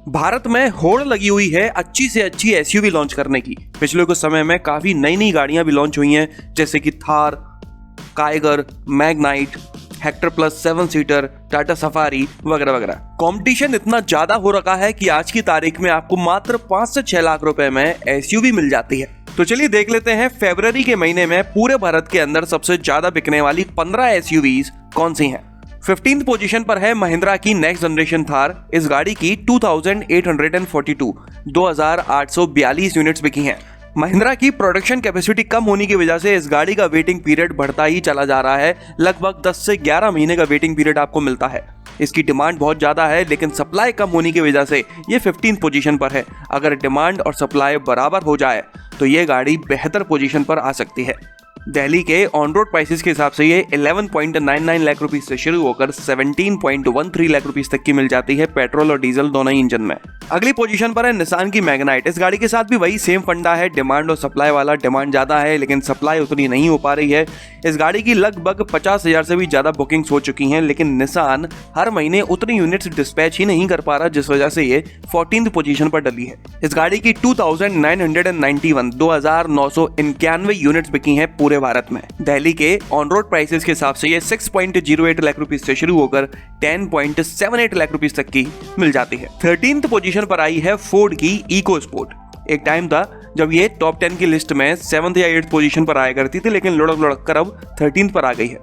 भारत में होड़ लगी हुई है अच्छी से अच्छी एसयूवी लॉन्च करने की। पिछले कुछ समय में काफी नई नई गाड़ियां भी लॉन्च हुई हैं, जैसे कि Thar, Kiger, Magnite, Hector plus 7 seater, Tata safari वगैरह वगैरह। कंपटीशन इतना ज्यादा हो रखा है कि आज की तारीख में आपको मात्र 5 से 6 लाख रुपए में एसयूवी मिल जाती है। तो चलिए देख लेते हैं फरवरी के महीने में पूरे भारत के अंदर सबसे ज्यादा बिकने वाली 15 एसयूवीज कौन सी हैं। 15th पोजीशन पर है महिंद्रा की नेक्स्ट जनरेशन थार। इस गाड़ी की 2842 यूनिट्स बिकी हैं। महिंद्रा की प्रोडक्शन कैपेसिटी कम होने की वजह से इस गाड़ी का वेटिंग पीरियड बढ़ता ही चला जा रहा है। लगभग 10 से 11 महीने का वेटिंग पीरियड आपको मिलता है। इसकी डिमांड बहुत ज्यादा है, लेकिन सप्लाई कम होने की वजह से ये 15th पोजीशन पर है। अगर डिमांड और सप्लाई बराबर हो जाए तो ये गाड़ी बेहतर पोजीशन पर आ सकती है। दिल्ली के ऑन रोड प्राइसेस के हिसाब से ये 11.99 लाख रुपीस से शुरू होकर 17.13 लाख रुपीस तक की मिल जाती है, पेट्रोल और डीजल दोनों ही इंजन में। अगली पोजीशन पर है निसान की मैग्नाइट। इस गाड़ी के साथ भी वही सेम फंडा है, डिमांड और सप्लाई वाला। डिमांड ज्यादा है लेकिन सप्लाई उतनी नहीं हो पा रही है। इस गाड़ी की लगभग 50,000 से भी ज्यादा बुकिंग्स हो चुकी हैं, लेकिन निसान हर महीने उतनी यूनिट्स डिस्पैच ही नहीं कर पा रहा, जिस वजह से ये 14th पोजीशन पर डली है। इस गाड़ी की 2,991 यूनिट्स बिकी हैं पूरे भारत में। दिल्ली के ऑन रोड प्राइसेस के हिसाब से ये 6.08 लाख रुपीस से शुरू होकर 10.78 लाख रुपीस तक की मिल जाती है। 13th पोजीशन पर आई है फोर्ड की इको स्पोर्ट। एक टाइम था जब ये टॉप 10 की लिस्ट में 7th या 8th पोजीशन पर आया करती थी, लेकिन लुढ़क लुढ़क कर अब 13th पर आ गई है।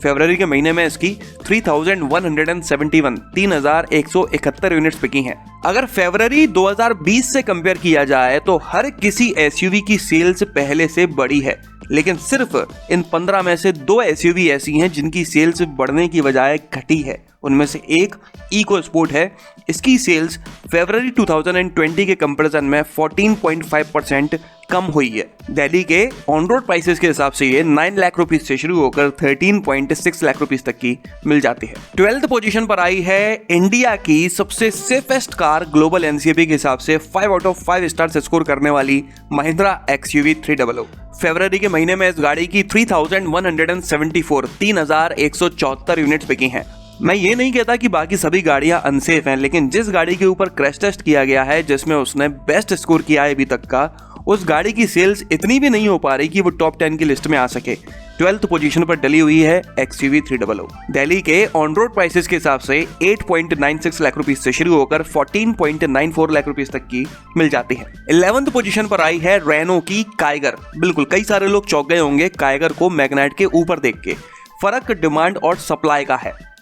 फरवरी के महीने में इसकी 3,171 यूनिट्स बिकी हैं। अगर फरवरी 2020 से कंपेयर किया जाए तो हर किसी एसयूवी की सेल्स पहले से बढ़ी है, लेकिन सिर्फ इन 15 में से 2 एसयूवी ऐसी हैं जिनकी सेल्स बढ़ने की बजाय घटी है। उनमें से एक इको स्पोर्ट है। इसकी सेल्स फरवरी 2020 के कंपैरिजन में 14.5% कम हुई है। दिल्ली के ऑन रोड प्राइसेस के हिसाब से ये 9 लाख रुपीस से शुरू होकर 13.6 लाख रुपीस तक की मिल जाती है। 12th पोजीशन पर आई है इंडिया की सबसे सेफेस्ट कार ग्लोबल एनसीएपी के हिसाब से 5 आउट ऑफ 5 स्टार्स स्कोर करने वाली महिंद्रा XUV 300। फरवरी के महीने में इस गाड़ी की 3,174 यूनिट्स बिकी हैं। मैं ये नहीं कहता कि बाकी सभी गाड़ियां अनसेफ हैं, लेकिन जिस गाड़ी के ऊपर क्रैश टेस्ट किया गया है, जिसमें उसने बेस्ट स्कोर किया है अभी तक का, उस गाड़ी की सेल्स इतनी भी नहीं हो पा रही कि वो टॉप 10 की लिस्ट में आ सके। 12th पोजीशन पर डली हुई है XUV 300। दिल्ली के ऑन रोड प्राइसेस के हिसाब से 8.96 लाख रुपीस से शुरू होकर 14.94 लाख रुपीस तक की मिल जाती है। 11th पोजीशन पर आई है रेनो की काइगर। बिल्कुल, कई सारे लोग चौंक गए होंगे काइगर को मैग्नाइट के ऊपर देख के। फर्क डिमांड और सप्लाई का है।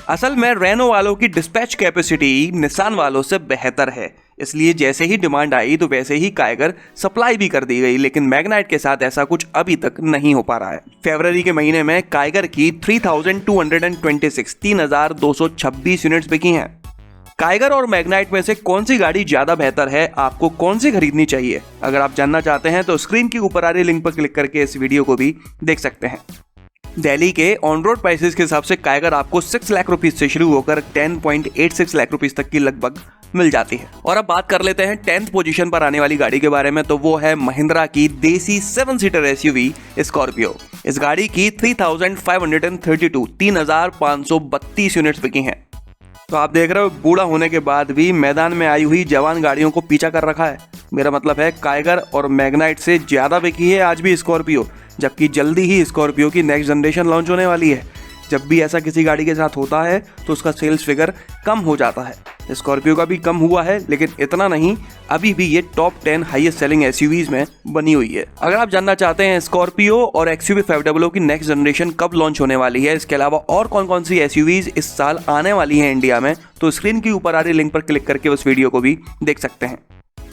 असल में रेनो वालों की डिस्पैच कैपेसिटी निसान वालों से बेहतर है, इसलिए जैसे ही डिमांड आई तो वैसे ही काइगर सप्लाई भी कर दी गई, लेकिन मैग्नाइट के साथ ऐसा कुछ अभी तक नहीं हो पा रहा है। फरवरी के महीने में काइगर की 3,226 यूनिट्स बिकी हैं। काइगर और मैग्नाइट में से कौन सी गाड़ी ज्यादा बेहतर है, आपको कौन सी खरीदनी चाहिए? अगर आप जानना चाहते हैं तो स्क्रीन के ऊपर आ रही लिंक पर क्लिक करके इस वीडियो को भी देख सकते हैं। दिल्ली के ऑन रोड प्राइसेस के हिसाब से काइगर आपको 6 लाख रुपीस से शुरू होकर 10.86 लाख रुपीस तक की लगभग मिल जाती है। और अब बात कर लेते हैं 10th पोजीशन पर आने वाली गाड़ी के बारे में, तो वो है महिंद्रा की देसी 7 सीटर एसयूवी स्कॉर्पियो। इस गाड़ी की 3,532 यूनिट्स बिकी हैं। तो आप देख रहे हो, बूढ़ा होने के बाद भी मैदान में आई हुई जवान गाड़ियों को पीछा कर रखा है। मेरा मतलब है काइगर और मैग्नाइट से ज्यादा बिकी है आज भी स्कॉर्पियो, जबकि जल्दी ही स्कॉर्पियो की नेक्स्ट जनरेशन लॉन्च होने वाली है। जब भी ऐसा किसी गाड़ी के साथ होता है तो उसका सेल्स फिगर कम हो जाता है। स्कॉर्पियो का भी कम हुआ है, लेकिन इतना नहीं। अभी भी ये टॉप 10 हाईएस्ट सेलिंग एसयूवीज में बनी हुई है। अगर आप जानना चाहते हैं स्कॉर्पियो और XUV 500 की नेक्स्ट जनरेशन कब लॉन्च होने वाली है, इसके अलावा और कौन कौन सी एसयूवीज इस साल आने वाली हैं इंडिया में, तो स्क्रीन के ऊपर आ रही लिंक पर क्लिक करके उस वीडियो को भी देख सकते हैं।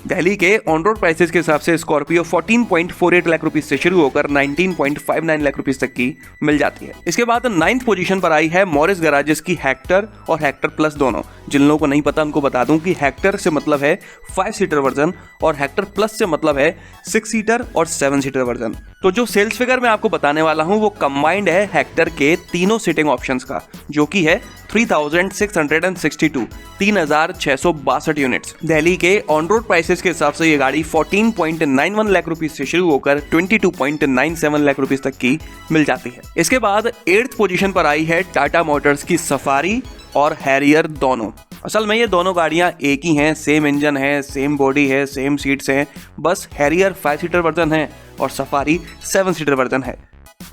दिल्ली के ऑन रोड प्राइसेस के हिसाब से स्कॉर्पियो 14.48 लाख रुपीस से शुरू होकर 19.59 लाख रुपीस तक की मिल जाती है। इसके बाद 9th पोजीशन पर आई है मॉरिस गराजेस की हेक्टर और हेक्टर प्लस दोनों। जिन लोगों को नहीं पता उनको बता दूं कि हेक्टर से मतलब है 5 सीटर वर्जन और हेक्टर प्लस से मतलब है 6 सीटर और 7 सीटर वर्जन। तो जो सेल्स फिगर मैं आपको बताने वाला हूं वो कंबाइंड है हेक्टर के तीनों सीटिंग ऑप्शंस का, जो कि है 3,662 यूनिट्स। दिल्ली के ऑन रोड प्राइसेस के हिसाब से ये गाड़ी 14.91 लाख रुपीस से शुरू होकर 22.97 लाख रुपीस तक की मिल जाती है। इसके बाद 8th पोजीशन पर आई है टाटा मोटर्स की सफारी और हैरियर दोनों। असल में ये दोनों गाड़ियां एक ही हैं, सेम इंजन है, सेम बॉडी है, सेम सीट्स हैं, बस हैरियर 5 सीटर वर्जन है और सफारी 7 सीटर वर्जन है।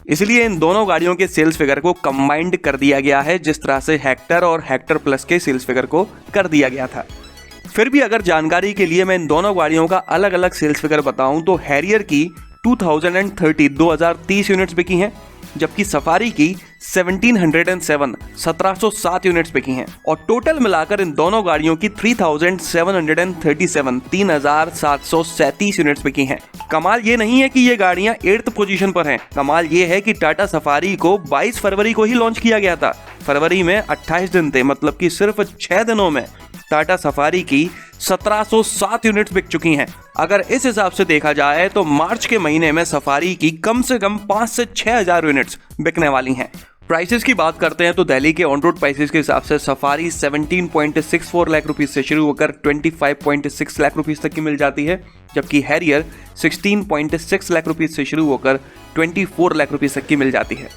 इसलिए इन दोनों गाड़ियों के सेल्स फिगर को कंबाइंड कर दिया गया है, जिस तरह से हेक्टर और हेक्टर प्लस के सेल्स फिगर को कर दिया गया था। फिर भी अगर जानकारी के लिए मैं इन दोनों गाड़ियों का अलग अलग सेल्स फिगर बताऊं तो हैरियर की 2030 यूनिट्स बिकी हैं, जबकि सफारी की 1707 यूनिट्स बिकी हैं और टोटल मिलाकर इन दोनों गाड़ियों की 3737 यूनिट्स बिकी हैं। कमाल ये नहीं है कि ये गाड़ियां 8th पोजीशन पर हैं, कमाल ये है कि टाटा सफारी को 22 फरवरी को ही लॉन्च किया गया था। फरवरी में 28 दिन थे, मतलब कि सिर्फ 6 दिनों में टाटा सफारी की 1707 यूनिट्स बिक चुकी हैं। अगर इस हिसाब से देखा जाए तो मार्च के महीने में सफारी की कम से कम 5 से 6 हजार यूनिट्स बिकने वाली हैं। प्राइसेस की बात करते हैं तो दिल्ली के ऑन रोड प्राइसेस के हिसाब से सफारी 17.64 लाख रुपीस से शुरू होकर 25.6 लाख रुपीस तक की मिल जाती है, जबकि हैरियर 16.6 लाख रुपीस से शुरू होकर 24 लाख रुपीस तक की मिल जाती है।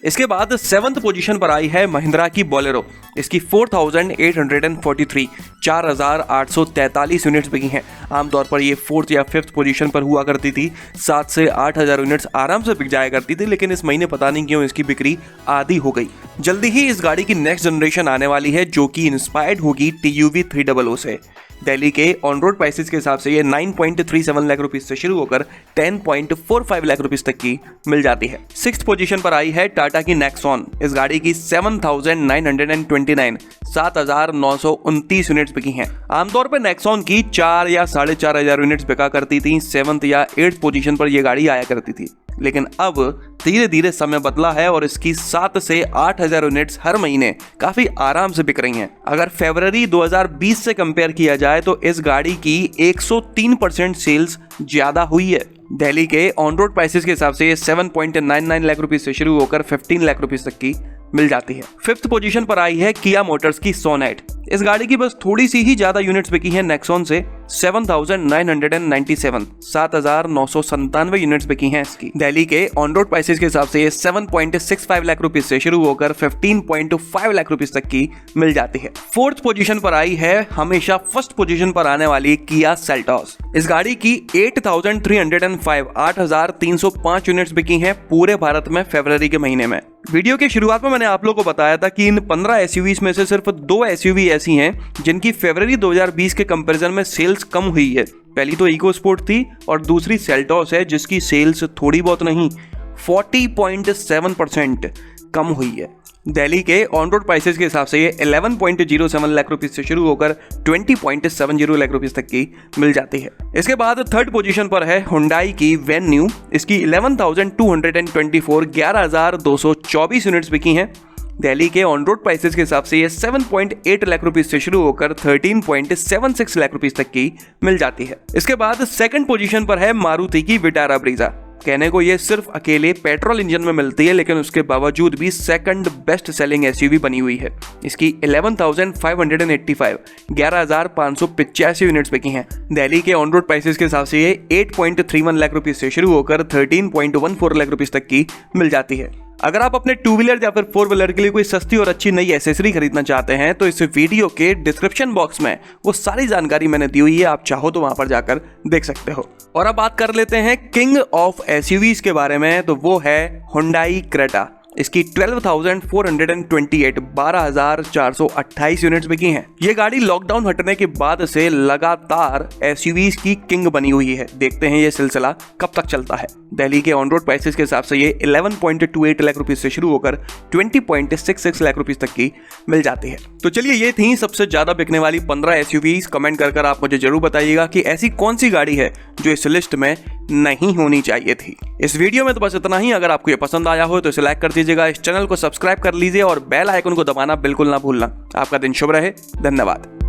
इसके बाद 7th पोजीशन पर आई है महिंद्रा की बोलेरो। इसकी 4843 4843 यूनिट्स बिकी हैं। आमतौर पर ये 4th या 5th पोजीशन पर हुआ करती थी, 7 से 8 हजार यूनिट्स आराम से बिक जाया करती थी, लेकिन इस महीने पता नहीं क्यों इसकी बिक्री आधी हो गई। जल्दी ही इस गाड़ी की नेक्स्ट जनरेशन आने वाली है, जो कि इंस्पायर्ड होगी TUV 300 से। दिल्ली के ऑन रोड प्राइसेस के हिसाब से ये 9.37 लाख रुपीस से शुरू होकर 10.45 लाख रुपीस तक की मिल जाती है। 6th पोजीशन पर आई है टाटा की नेक्सॉन। इस गाड़ी की 7929 यूनिट्स बिकी हैं। आमतौर पर नेक्सॉन की 4 या 4.5 हजार यूनिट्स बिका करती थी। 7th या 8th पोजीशन पर यह गाड़ी आया करती थी, लेकिन अब धीरे धीरे समय बदला है और इसकी 7 से 8 हजार यूनिट्स हर महीने काफी आराम से बिक रही हैं। अगर फरवरी 2020 से कंपेयर किया जाए तो इस गाड़ी की 103% सेल्स ज्यादा हुई है। दिल्ली के ऑन रोड प्राइसेस के हिसाब से ये 7.99 लाख रुपीस से शुरू होकर 15 लाख रुपीस तक की मिल जाती है। 5th पोजीशन पर आई है किया मोटर्स की सोनेट। इस गाड़ी की बस थोड़ी सी ही ज्यादा यूनिट्स बिकी है नेक्सॉन से, 7997 यूनिट्स बिकी हैं इसकी। दिल्ली के ऑन रोड प्राइसेस के हिसाब से ये 7.65 लाख रुपीस से शुरू होकर 15.5 लाख रुपीस तक की मिल जाती है। 4th पोजीशन पर आई है हमेशा फर्स्ट पोजीशन पर आने वाली किया सेल्टॉस। इस गाड़ी की 8305 यूनिट्स बिकी हैं पूरे भारत में फरवरी के महीने में। वीडियो के शुरुआत में मैंने आप लोगों को बताया था कि इन 15 एसयूवीज में से सिर्फ 2 एसयूवी ऐसी हैं जिनकी फरवरी 2020 के कंपैरिजन में सेल्स कम हुई है। पहली तो इको स्पोर्ट थी और दूसरी सेल्टॉस है, जिसकी सेल्स थोड़ी बहुत नहीं 40.7% कम हुई है। दिल्ली के ऑन रोड प्राइसेस के हिसाब से ये 11.07 लाख रुपीस से शुरू होकर 20.70 लाख रुपीस तक की मिल जाती है। इसके बाद 3rd पोजीशन पर है हुंडई की वेन्यू। इसकी 11,224 यूनिट्स बिकी हैं। दिल्ली के ऑन रोड प्राइसेस के हिसाब से ये 7.8 लाख रुपीस से शुरू होकर 13.76 लाख रुपीस तक की मिल जाती है। इसके बाद 2nd पोजीशन पर है मारुति की विटारा ब्रीजा। कहने को ये सिर्फ अकेले पेट्रोल इंजन में मिलती है, लेकिन उसके बावजूद भी 2nd बेस्ट सेलिंग एसयूवी बनी हुई है। इसकी 11,585 यूनिट्स बिकी हैं। दिल्ली के ऑन रोड प्राइसेस के हिसाब से ये 8.31 लाख रुपीस से शुरू होकर 13.14 लाख रुपीस तक की मिल जाती है। अगर आप अपने 2 व्हीलर या फिर 4 व्हीलर के लिए कोई सस्ती और अच्छी नई एसेसरी खरीदना चाहते हैं तो इस वीडियो के डिस्क्रिप्शन बॉक्स में वो सारी जानकारी मैंने दी हुई है, आप चाहो तो वहां पर जाकर देख सकते हो। और अब बात कर लेते हैं किंग ऑफ एसयूवीज के बारे में, तो वो है हुंडई क्रेटा। इसकी 12,428 यूनिट्स बिकी हैं। ये गाड़ी लॉकडाउन हटने के बाद से लगातार एसयूवीज की किंग बनी हुई है। देखते हैं ये सिलसिला कब तक चलता है। दिल्ली के ऑन रोड प्राइसेस के हिसाब से ये 11.28 लाख रुपीस से शुरू होकर 20.66 लाख रुपीस तक की मिल जाती है। तो चलिए, ये थी सबसे ज्यादा बिकने वाली 15 एसयूवीज। कमेंट कर आप मुझे जरूर बताइएगा कि ऐसी कौन सी गाड़ी है जो इस लिस्ट में नहीं होनी चाहिए थी। इस वीडियो में तो बस इतना ही। अगर आपको ये पसंद आया हो तो इसे लाइक कर दीजिएगा, इस चैनल को सब्सक्राइब कर लीजिए और बेल आइकन को दबाना बिल्कुल ना भूलना। आपका दिन शुभ रहे। धन्यवाद।